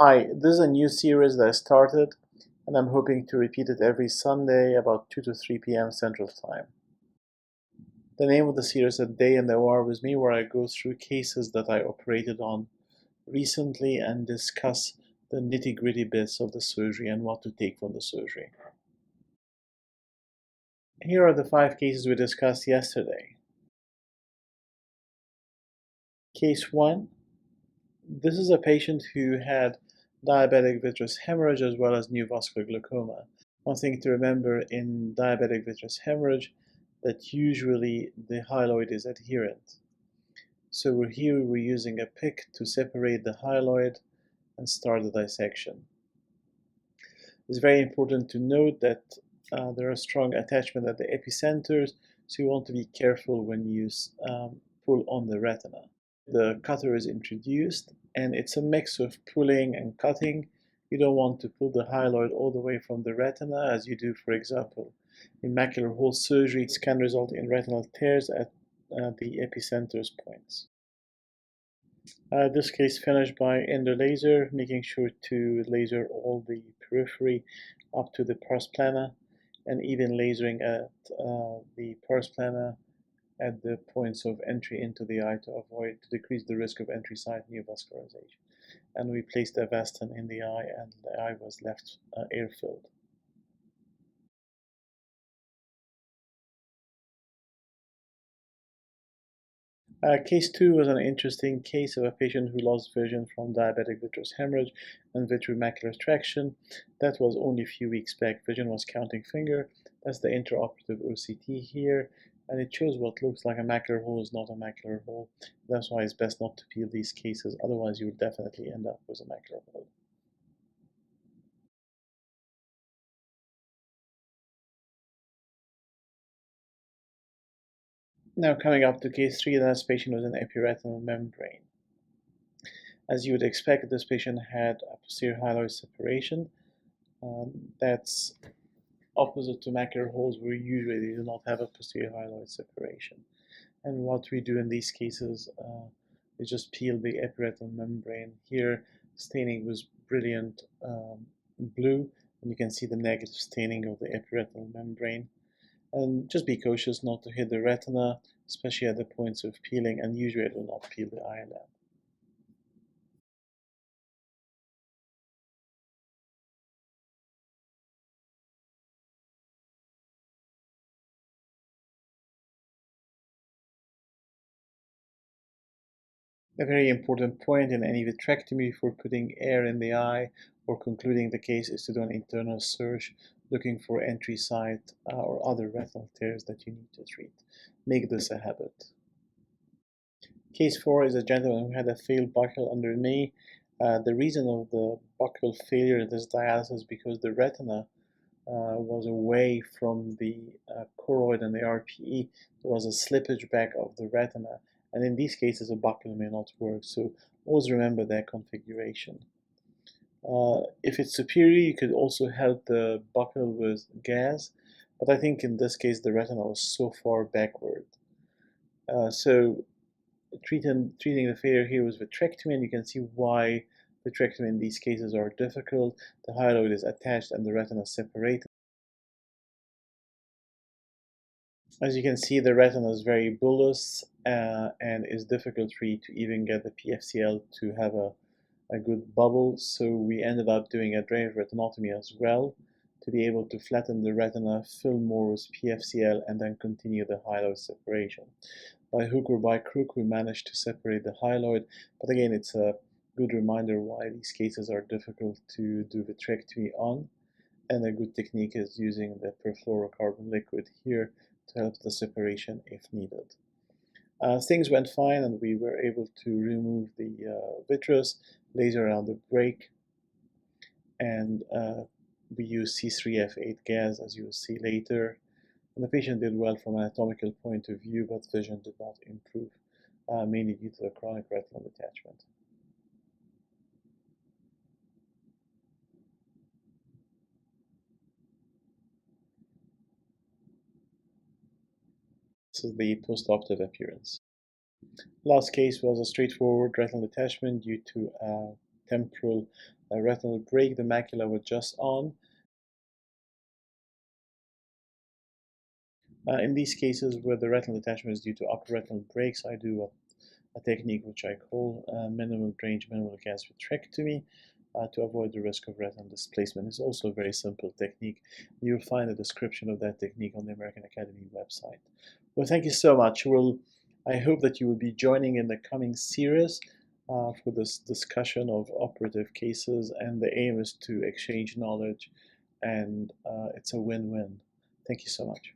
Hi, this is a new series that I started, and I'm hoping to repeat it every Sunday about 2 to 3 p.m. Central Time. The name of the series is A Day in the OR with Me, where I go through cases that I operated on recently and discuss the nitty-gritty bits of the surgery and what to take from the surgery. Here are the 5 cases we discussed yesterday. Case 1. This is a patient who had diabetic vitreous hemorrhage as well as neovascular glaucoma. One thing to remember in diabetic vitreous hemorrhage that usually the hyaloid is adherent. So we're using a pick to separate the hyaloid and start the dissection. It's very important to note that there are strong attachment at the epicenters, so you want to be careful when you pull on the retina. The cutter is introduced, and it's a mix of pulling and cutting. You don't want to pull the hyaloid all the way from the retina, as you do, for example, in macular hole surgery. It can result in retinal tears at the epicenter's points. This case finished by endolaser, making sure to laser all the periphery up to the pars plana, and even lasering at the pars plana at the points of entry into the eye to decrease the risk of entry site neovascularization. And we placed Avastin in the eye, and the eye was left air-filled. Case 2 was an interesting case of a patient who lost vision from diabetic vitreous hemorrhage and vitreomacular traction. That was only a few weeks back. Vision was counting finger. That's the intraoperative OCT here, and it shows what looks like a macular hole is not a macular hole. That's why it's best not to peel these cases, otherwise you will definitely end up with a macular hole. Now coming up to case 3, this patient was an epiretinal membrane. As you would expect, this patient had a posterior hyaloid separation. That's opposite to macular holes, where usually do not have a posterior hyaloid separation. And what we do in these cases is just peel the epiretinal membrane. Here, staining was brilliant blue, and you can see the negative staining of the epiretinal membrane. And just be cautious not to hit the retina, especially at the points of peeling, and usually it will not peel the eyelid. A very important point in any vitrectomy before putting air in the eye or concluding the case is to do an internal search looking for entry site or other retinal tears that you need to treat. Make this a habit. Case 4 is a gentleman who had a failed buccal under knee. The reason of the buccal failure in this dialysis is because the retina was away from the choroid and the RPE. There was a slippage back of the retina, and in these cases a buccal may not work, so always remember that configuration. If it's superior, you could also help the buccal with gas, but I think in this case the retina was so far backward. So treating the failure here was vitrectomy, and you can see why vitrectomy in these cases are difficult. The hyaloid is attached and the retina is separated. As you can see, the retina is very bullous and is difficult for you to even get the PFCL to have a good bubble, so we ended up doing a drainage retinotomy as well to be able to flatten the retina, fill more with PFCL, and then continue the hyaloid separation. By hook or by crook, we managed to separate the hyaloid, but again, it's a good reminder why these cases are difficult to do vitrectomy on, and a good technique is using the perfluorocarbon liquid here to help the separation if needed. Things went fine, and we were able to remove the vitreous, laser around the break, and we used C3F8 gas, as you will see later. And the patient did well from an anatomical point of view, but vision did not improve, mainly due to the chronic retinal detachment. This is the postoperative appearance. Last case was a straightforward retinal detachment due to temporal retinal break. The macula was just on. In these cases where the retinal detachment is due to upper retinal breaks, I do a technique which I call minimal range, minimal gas vitrectomy to avoid the risk of retinal displacement. It's also a very simple technique. You'll find a description of that technique on the American Academy website. Well, thank you so much. I hope that you will be joining in the coming series for this discussion of operative cases, and the aim is to exchange knowledge, and it's a win-win. Thank you so much.